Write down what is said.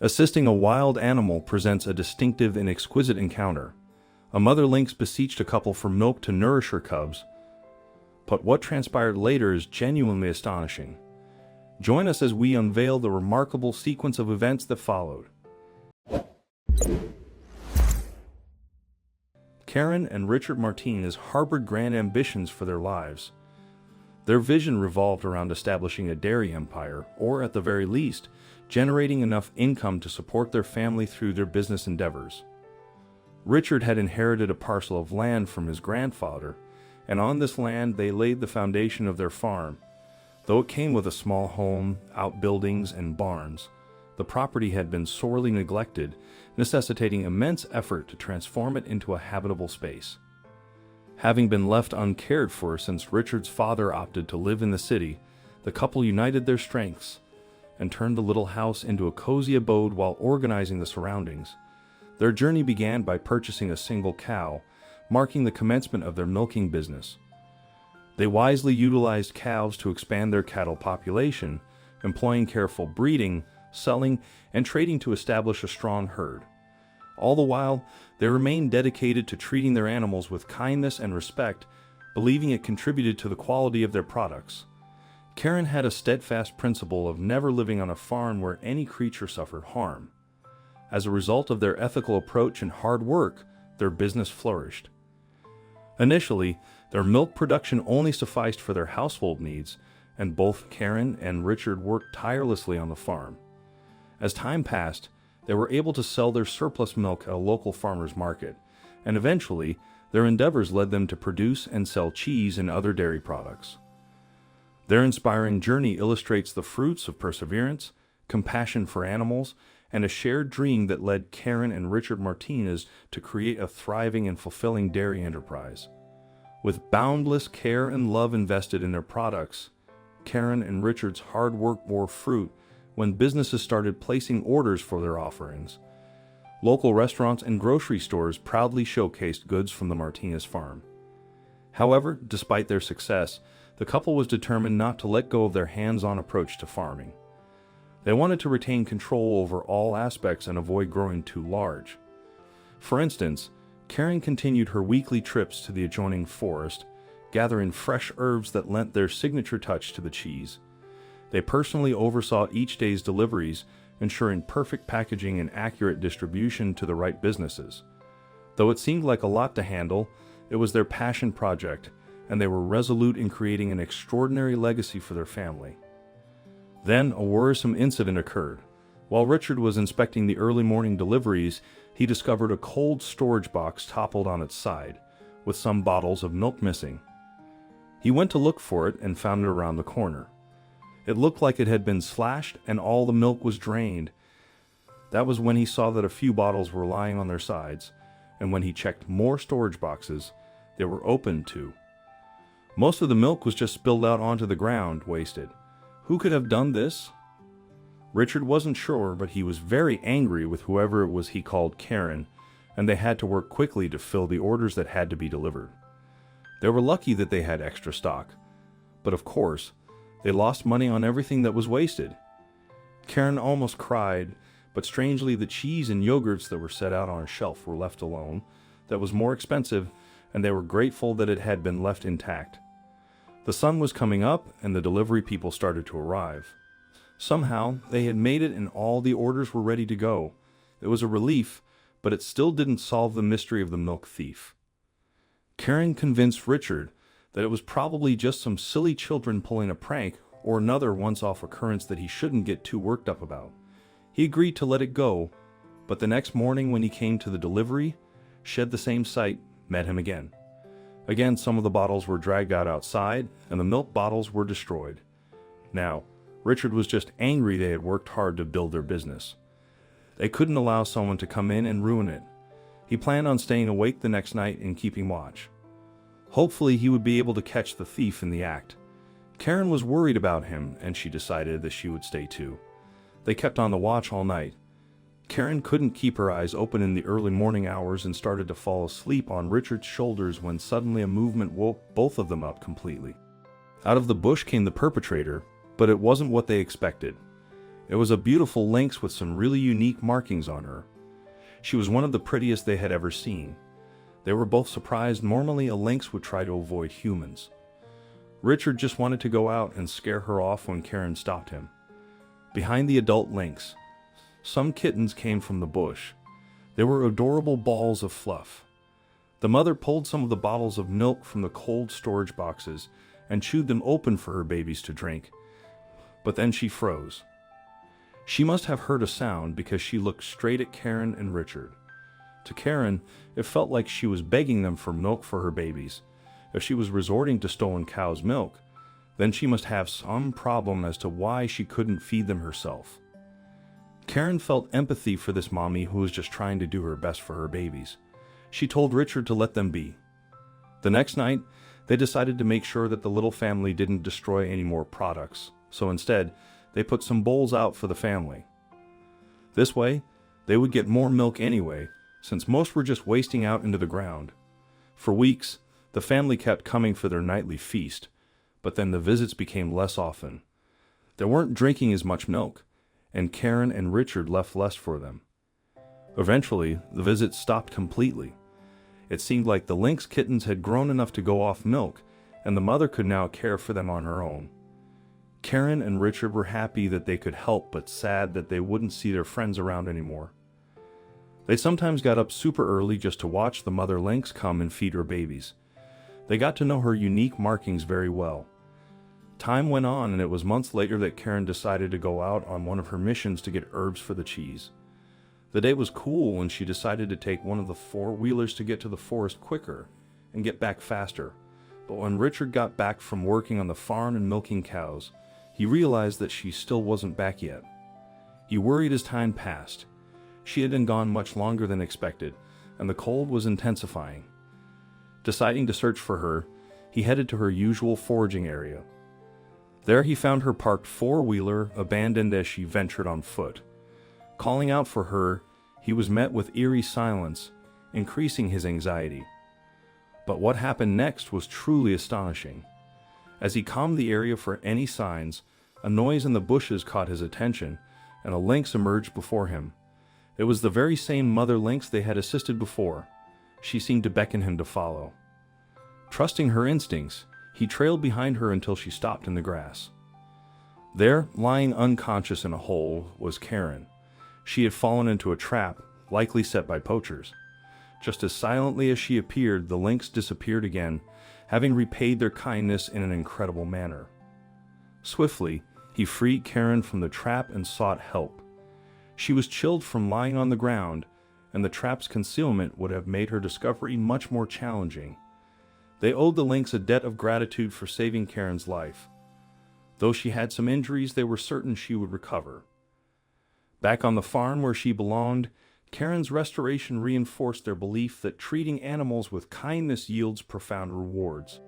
Assisting a wild animal presents a distinctive and exquisite encounter. A mother lynx beseeched a couple for milk to nourish her cubs, but what transpired later is genuinely astonishing. Join us as we unveil the remarkable sequence of events that followed. Karen and Richard Martinez harbored grand ambitions for their lives. Their vision revolved around establishing a dairy empire, or at the very least, generating enough income to support their family through their business endeavors. Richard had inherited a parcel of land from his grandfather, and on this land they laid the foundation of their farm. Though it came with a small home, outbuildings, and barns, the property had been sorely neglected, necessitating immense effort to transform it into a habitable space. Having been left uncared for since Richard's father opted to live in the city, the couple united their strengths and turned the little house into a cozy abode while organizing the surroundings. Their journey began by purchasing a single cow, marking the commencement of their milking business. They wisely utilized cows to expand their cattle population, employing careful breeding, selling, and trading to establish a strong herd. All the while, they remained dedicated to treating their animals with kindness and respect, believing it contributed to the quality of their products. Karen had a steadfast principle of never living on a farm where any creature suffered harm. As a result of their ethical approach and hard work, their business flourished. Initially, their milk production only sufficed for their household needs, and both Karen and Richard worked tirelessly on the farm. As time passed, they were able to sell their surplus milk at a local farmer's market, and eventually, their endeavors led them to produce and sell cheese and other dairy products. Their inspiring journey illustrates the fruits of perseverance, compassion for animals, and a shared dream that led Karen and Richard Martinez to create a thriving and fulfilling dairy enterprise. With boundless care and love invested in their products, Karen and Richard's hard work bore fruit when businesses started placing orders for their offerings. Local restaurants and grocery stores proudly showcased goods from the Martinez farm. However, despite their success, the couple was determined not to let go of their hands-on approach to farming. They wanted to retain control over all aspects and avoid growing too large. For instance, Karen continued her weekly trips to the adjoining forest, gathering fresh herbs that lent their signature touch to the cheese. They personally oversaw each day's deliveries, ensuring perfect packaging and accurate distribution to the right businesses. Though it seemed like a lot to handle, it was their passion project, and they were resolute in creating an extraordinary legacy for their family. Then a worrisome incident occurred. While Richard was inspecting the early morning deliveries, he discovered a cold storage box toppled on its side, with some bottles of milk missing. He went to look for it and found it around the corner. It looked like it had been slashed and all the milk was drained. That was when he saw that a few bottles were lying on their sides, and when he checked more storage boxes, they were open too. Most of the milk was just spilled out onto the ground, wasted. Who could have done this? Richard wasn't sure, but he was very angry with whoever it was he called Karen, and they had to work quickly to fill the orders that had to be delivered. They were lucky that they had extra stock, but of course, they lost money on everything that was wasted. Karen almost cried, but strangely the cheese and yogurts that were set out on a shelf were left alone. That was more expensive, and they were grateful that it had been left intact. The sun was coming up, and the delivery people started to arrive. Somehow, they had made it and all the orders were ready to go. It was a relief, but it still didn't solve the mystery of the milk thief. Karen convinced Richard that it was probably just some silly children pulling a prank or another once-off occurrence that he shouldn't get too worked up about. He agreed to let it go, but the next morning when he came to the delivery, shed the same sight met him again. Again, some of the bottles were dragged out outside, and the milk bottles were destroyed. Now, Richard was just angry they had worked hard to build their business. They couldn't allow someone to come in and ruin it. He planned on staying awake the next night and keeping watch. Hopefully he would be able to catch the thief in the act. Karen was worried about him, and she decided that she would stay too. They kept on the watch all night. Karen couldn't keep her eyes open in the early morning hours and started to fall asleep on Richard's shoulders when suddenly a movement woke both of them up completely. Out of the bush came the perpetrator, but it wasn't what they expected. It was a beautiful lynx with some really unique markings on her. She was one of the prettiest they had ever seen. They were both surprised. Normally a lynx would try to avoid humans. Richard just wanted to go out and scare her off when Karen stopped him. Behind the adult lynx, some kittens came from the bush. They were adorable balls of fluff. The mother pulled some of the bottles of milk from the cold storage boxes and chewed them open for her babies to drink. But then she froze. She must have heard a sound because she looked straight at Karen and Richard. To Karen, it felt like she was begging them for milk for her babies. If she was resorting to stolen cow's milk, then she must have some problem as to why she couldn't feed them herself. Karen felt empathy for this mommy who was just trying to do her best for her babies. She told Richard to let them be. The next night, they decided to make sure that the little family didn't destroy any more products, so instead, they put some bowls out for the family. This way, they would get more milk anyway, since most were just wasting out into the ground. For weeks, the family kept coming for their nightly feast, but then the visits became less often. They weren't drinking as much milk, and Karen and Richard left less for them. Eventually, the visits stopped completely. It seemed like the lynx kittens had grown enough to go off milk, and the mother could now care for them on her own. Karen and Richard were happy that they could help, but sad that they wouldn't see their friends around anymore. They sometimes got up super early just to watch the mother lynx come and feed her babies. They got to know her unique markings very well. Time went on, and it was months later that Karen decided to go out on one of her missions to get herbs for the cheese. The day was cool, and she decided to take one of the four-wheelers to get to the forest quicker and get back faster. But when Richard got back from working on the farm and milking cows, he realized that she still wasn't back yet. He worried as time passed. She had been gone much longer than expected, and the cold was intensifying. Deciding to search for her, he headed to her usual foraging area. There he found her parked four-wheeler, abandoned as she ventured on foot. Calling out for her, he was met with eerie silence, increasing his anxiety. But what happened next was truly astonishing. As he combed the area for any signs, a noise in the bushes caught his attention, and a lynx emerged before him. It was the very same mother lynx they had assisted before. She seemed to beckon him to follow. Trusting her instincts, he trailed behind her until she stopped in the grass. There, lying unconscious in a hole, was Karen. She had fallen into a trap, likely set by poachers. Just as silently as she appeared, the lynx disappeared again, having repaid their kindness in an incredible manner. Swiftly, he freed Karen from the trap and sought help. She was chilled from lying on the ground, and the trap's concealment would have made her discovery much more challenging. They owed the lynx a debt of gratitude for saving Karen's life. Though she had some injuries, they were certain she would recover. Back on the farm where she belonged, Karen's restoration reinforced their belief that treating animals with kindness yields profound rewards.